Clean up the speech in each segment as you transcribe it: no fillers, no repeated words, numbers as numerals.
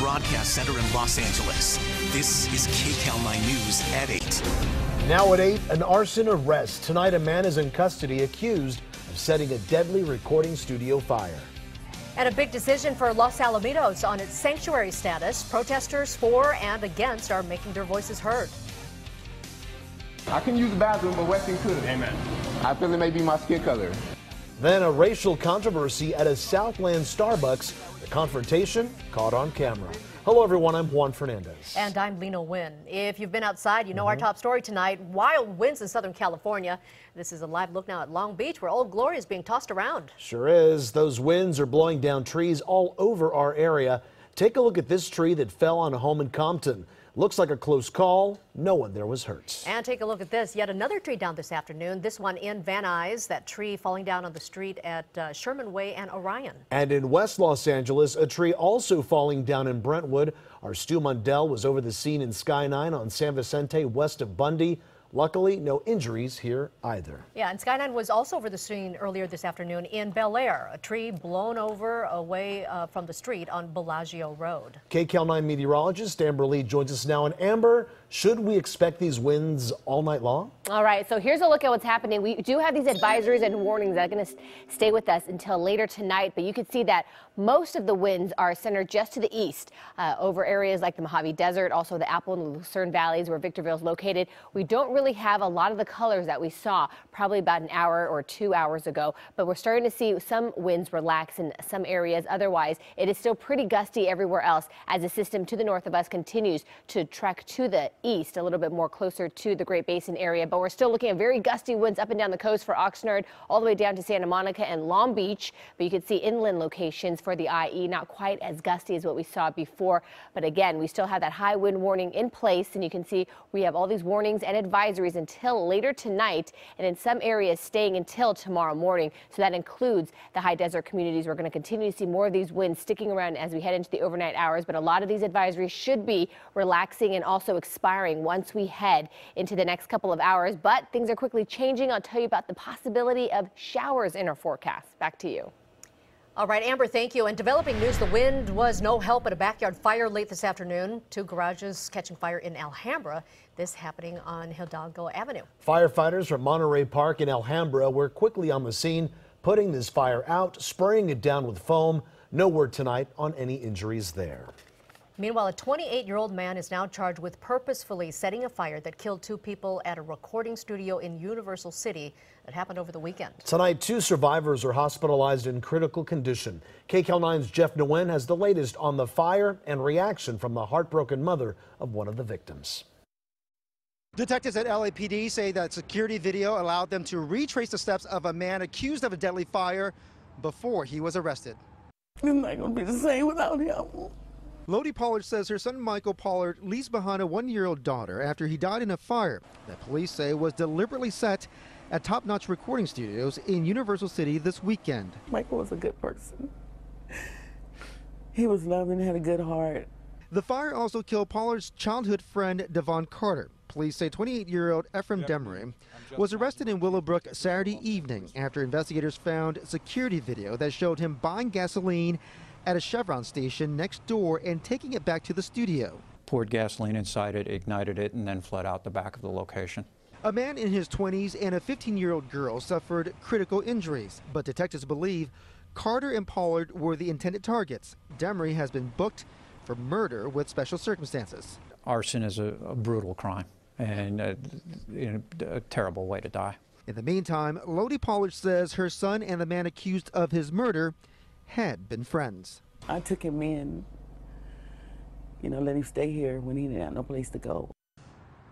Broadcast Center in Los Angeles. This is KCAL9 News at 8. Now at 8, an arson arrest. Tonight, a man is in custody accused of setting a deadly recording studio fire. And a big decision for Los Alamitos on its sanctuary status. Protesters for and against are making their voices heard. I can use the bathroom, but Weston couldn't. Amen. I feel it may be my skin color. Then a racial controversy at a Southland Starbucks. The confrontation caught on camera. Hello, everyone. I'm Juan Fernandez. And I'm Lena Wynn. If you've been outside, you know our top story tonight. Wild winds in Southern California. This is a live look now at Long Beach, where Old Glory is being tossed around. Sure is. Those winds are blowing down trees all over our area. Take a look at this tree that fell on a home in Compton. Looks like a close call. No one there was hurt. And take a look at this. Yet another tree down this afternoon. This one in Van Nuys. That tree falling down on the street at Sherman Way and Orion. And in West Los Angeles, a tree also falling down in Brentwood. Our Stu Mundell was over the scene in Sky9 on San Vicente west of Bundy. Luckily, no injuries here either. Yeah, and Sky9 was also over the scene earlier this afternoon in Bel Air. A tree blown over away from the street on Bellagio Road. KCAL9 meteorologist Amber Lee joins us now. And Amber, should we expect these winds all night long? All right, so here's a look at what's happening. We do have these advisories and warnings that are going to stay with us until later tonight, but you can see that most of the winds are centered just to the east over areas like the Mojave Desert, also the Apple and Lucerne Valleys where Victorville is located. We don't really have a lot of the colors that we saw probably about an hour or 2 hours ago, but we're starting to see some winds relax in some areas. Otherwise, it is still pretty gusty everywhere else as the system to the north of us continues to trek to the east, a little bit more closer to the Great Basin area. But we're still looking at very gusty winds up and down the coast for Oxnard, all the way down to Santa Monica and Long Beach. But you can see inland locations for the IE, not quite as gusty as what we saw before. But again, we still have that high wind warning in place. And you can see we have all these warnings and advisories until later tonight, and in some areas staying until tomorrow morning. So that includes the high desert communities. We're going to continue to see more of these winds sticking around as we head into the overnight hours. But a lot of these advisories should be relaxing and also expiring once we head into the next couple of hours. But things are quickly changing. I'll tell you about the possibility of showers in our forecast. Back to you. All right, Amber, thank you. And developing news, the wind was no help at a backyard fire late this afternoon. 2 garages catching fire in Alhambra. This happening on Hidalgo Avenue. Firefighters from Monterey Park in Alhambra were quickly on the scene, putting this fire out, spraying it down with foam. No word tonight on any injuries there. Meanwhile, a 28-year-old man is now charged with purposefully setting a fire that killed 2 people at a recording studio in Universal City. That happened over the weekend. Tonight, 2 survivors are hospitalized in critical condition. KCAL9's Jeff Nguyen has the latest on the fire and reaction from the heartbroken mother of one of the victims. Detectives at LAPD say that security video allowed them to retrace the steps of a man accused of a deadly fire before he was arrested. It's not going to be the same without him. Lodi Pollard says her son Michael Pollard leaves behind a 1-year-old daughter after he died in a fire that police say was deliberately set at top-notch recording studios in Universal City this weekend. Michael was a good person. He was loving, had a good heart. The fire also killed Pollard's childhood friend Devon Carter. Police say 28-year-old Ephraim Demery was arrested in Willowbrook Saturday evening after investigators found security video that showed him buying gasoline at a Chevron station next door and taking it back to the studio. Poured gasoline inside it, ignited it, and then fled out the back of the location. A man in his 20s and a 15-year-old girl suffered critical injuries, but detectives believe Carter and Pollard were the intended targets. Demery has been booked for murder with special circumstances. Arson is a brutal crime and a terrible way to die. In the meantime, Lodi Pollard says her son and the man accused of his murder had been friends. I took him in, let him stay here when he didn't have no place to go.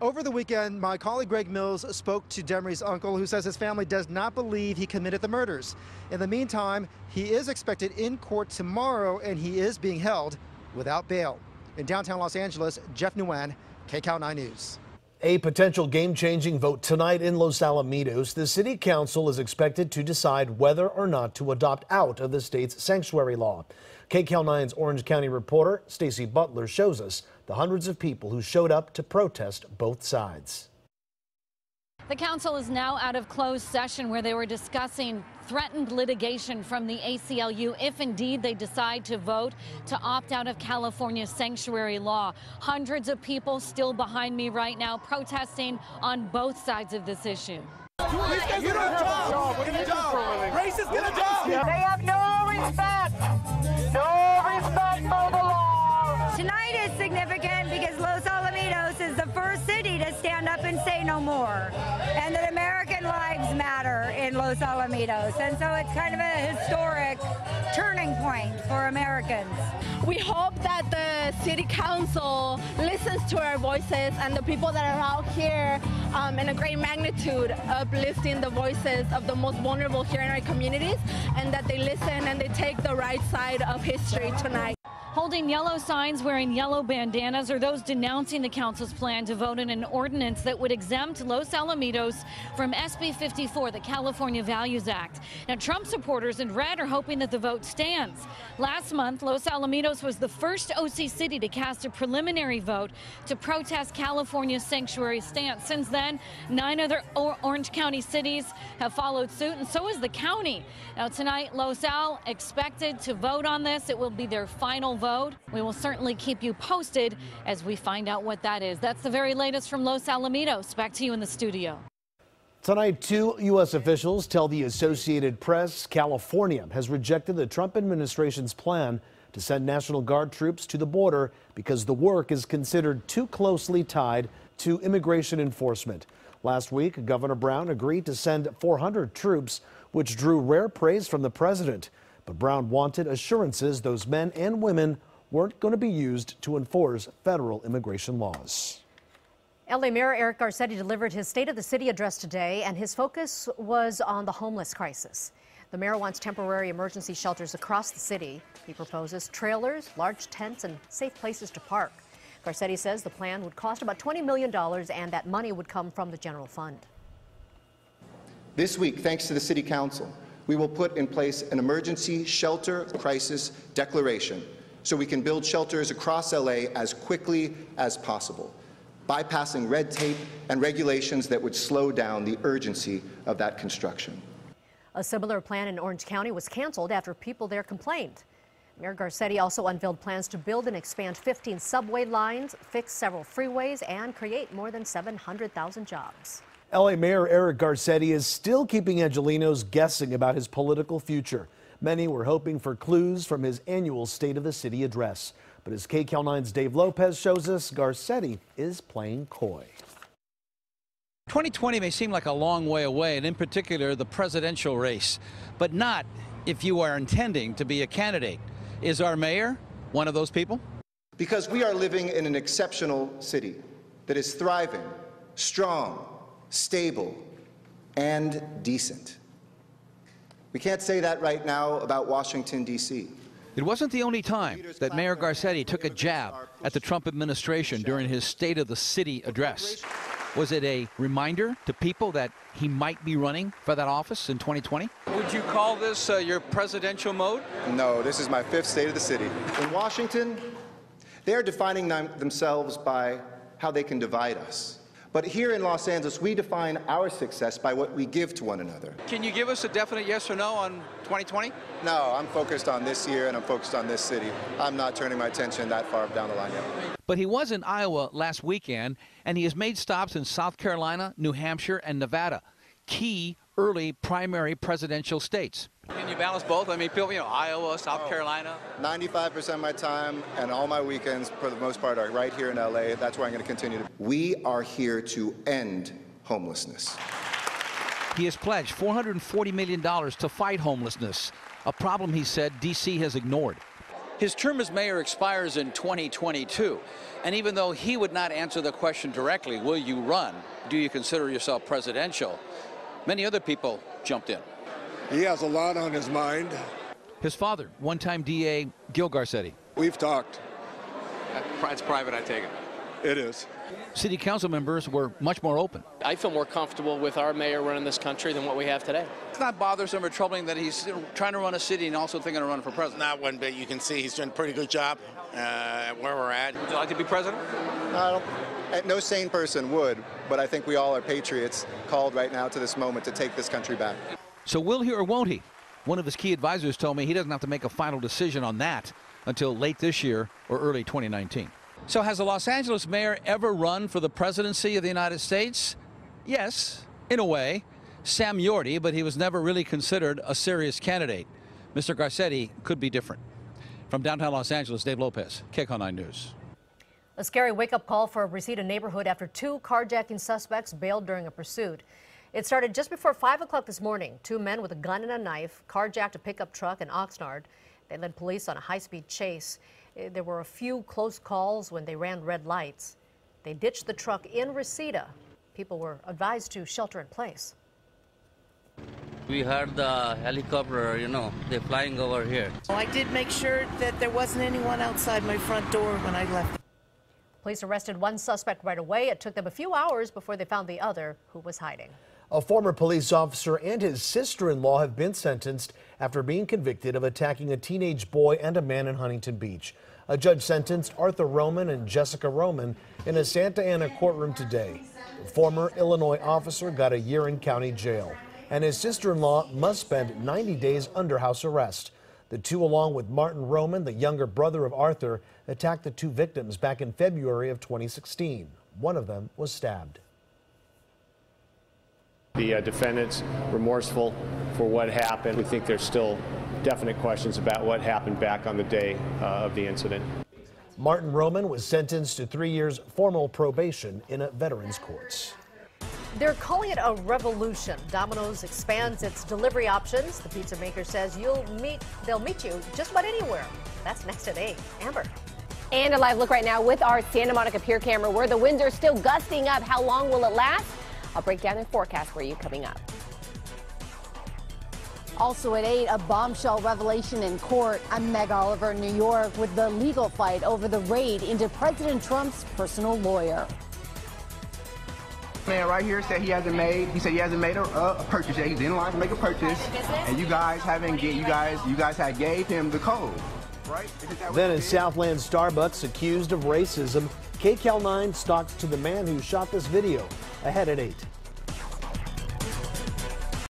Over the weekend, my colleague Greg Mills spoke to Demery's uncle, who says his family does not believe he committed the murders. In the meantime, he is expected in court tomorrow, and he is being held without bail. In downtown Los Angeles, Jeff Nguyen, KCAL9 News. A potential game-changing vote tonight in Los Alamitos. The city council is expected to decide whether or not to adopt out of the state's sanctuary law. KCAL9's Orange County reporter Stacy Butler shows us the hundreds of people who showed up to protest both sides. The council is now out of closed session where they were discussing threatened litigation from the ACLU if indeed they decide to vote to opt out of California's sanctuary law. Hundreds of people still behind me right now protesting on both sides of this issue. You don't talk. What do you do? Race is gonna do. They have no respect. No respect for the law. Tonight is significant because Los Alamitos is the first city to stand up and say no more, and that American lives matter in Los Alamitos, and so it's kind of a historic turning point for Americans. We hope that the city council listens to our voices and the people that are out here in a great magnitude, uplifting the voices of the most vulnerable here in our communities, and that they listen and they take the right side of history tonight. Holding yellow signs, wearing yellow bandanas, are those denouncing the council's plan to vote in an ordinance that would exempt Los Alamitos from SB 54, the California Values Act. Now, Trump supporters in red are hoping that the vote stands. Last month, Los Alamitos was the first OC city to cast a preliminary vote to protest California's sanctuary stance. Since then, 9 other Orange County cities have followed suit, and so is the county. Now, tonight, Los Al expected to vote on this. It will be their final vote. We will certainly keep you posted as we find out what that is. That's the very latest from Los Alamitos. Back to you in the studio. Tonight, 2 U.S. officials tell the Associated Press California has rejected the Trump administration's plan to send National Guard troops to the border because the work is considered too closely tied to immigration enforcement. Last week, Governor Brown agreed to send 400 troops, which drew rare praise from the president. But Brown wanted assurances those men and women weren't going to be used to enforce federal immigration laws. LA Mayor Eric Garcetti delivered his State of the City address today, and his focus was on the homeless crisis. The mayor wants temporary emergency shelters across the city. He proposes trailers, large tents, and safe places to park. Garcetti says the plan would cost about $20 million and that money would come from the general fund. This week, thanks to the City Council, we will put in place an emergency shelter crisis declaration so we can build shelters across LA as quickly as possible, bypassing red tape and regulations that would slow down the urgency of that construction. A similar plan in Orange County was canceled after people there complained. Mayor Garcetti also unveiled plans to build and expand 15 subway lines, fix several freeways, and create more than 700,000 jobs. LA Mayor Eric Garcetti is still keeping Angelenos guessing about his political future. Many were hoping for clues from his annual State of the City address. But as KCAL9's Dave Lopez shows us, Garcetti is playing coy. 2020 may seem like a long way away, and in particular the presidential race, but not if you are intending to be a candidate. Is our mayor one of those people? Because we are living in an exceptional city that is thriving, strong, stable, and decent. We can't say that right now about Washington, D.C. It wasn't the only time that Mayor Garcetti took a jab at the Trump administration during his State of the City address. Was it a reminder to people that he might be running for that office in 2020? Would you call this your presidential mode? No, this is my 5th State of the City. In Washington, they are defining themselves by how they can divide us. But here in Los Angeles, we define our success by what we give to one another. Can you give us a definite yes or no on 2020? No, I'm focused on this year and I'm focused on this city. I'm not turning my attention that far down the line yet. But he was in Iowa last weekend, and he has made stops in South Carolina, New Hampshire, and Nevada, key early primary presidential states. Can you balance both? I mean, people, Iowa, South Carolina. 95% of my time and all my weekends, for the most part, are right here in LA. That's where I'm going to continue. We are here to end homelessness. He has pledged $440 million to fight homelessness, a problem he said D.C. has ignored. His term as mayor expires in 2022, and even though he would not answer the question directly, will you run? Do you consider yourself presidential? Many other people jumped in. He has a lot on his mind. His father, one-time DA Gil Garcetti. We've talked. It's private, I take it. It is. City council members were much more open. I feel more comfortable with our mayor running this country than what we have today. It's not bothersome or troubling that he's trying to run a city and also thinking of running for president. Not one bit. You can see he's doing a pretty good job where we're at. Would you like to be president? No, No sane person would, but I think we all are patriots called right now to this moment to take this country back. So will he or won't he? One of his key advisors told me he doesn't have to make a final decision on that until late this year or early 2019. So has the Los Angeles mayor ever run for the presidency of the United States? Yes, in a way. Sam Yorty, but he was never really considered a serious candidate. Mr. Garcetti could be different. From downtown Los Angeles, Dave Lopez, KCAL9 News. A scary wake-up call for a Reseda neighborhood after 2 carjacking suspects bailed during a pursuit. It started just before 5 o'clock this morning. 2 men with a gun and a knife carjacked a pickup truck in Oxnard. They led police on a high-speed chase. There were a few close calls when they ran red lights. They ditched the truck in Reseda. People were advised to shelter in place. We heard the helicopter, they're flying over here. I did make sure that there wasn't anyone outside my front door when I left. Police arrested 1 suspect right away. It took them a few hours before they found the other, who was hiding. A former police officer and his sister-in-law have been sentenced after being convicted of attacking a teenage boy and a man in Huntington Beach. A judge sentenced Arthur Roman and Jessica Roman in a Santa Ana courtroom today. The former Illinois officer got a year in county jail, and his sister-in-law must spend 90 days under house arrest. The 2, along with Martin Roman, the younger brother of Arthur, attacked the 2 victims back in February of 2016. One of them was stabbed. The defendant's remorseful for what happened. We think there's still definite questions about what happened back on the day of the incident. Martin Roman was sentenced to 3 years formal probation in a veterans courts. They're calling it a revolution. Domino's expands its delivery options. The pizza maker says they'll meet you just about anywhere. That's next at 8. Amber. And a live look right now with our Santa Monica Pier camera where the winds are still gusting up. How long will it last? I'll break down the forecast for you coming up. Also at 8, a bombshell revelation in court. I'm Meg Oliver in New York with the legal fight over the raid into President Trump's personal lawyer. Man right here said he hasn't made a purchase yet. He's in line to make a purchase, and you guys had gave him the code, right? Then in Southland, Starbucks accused of racism. KCAL9 talks to the man who shot this video ahead at 8.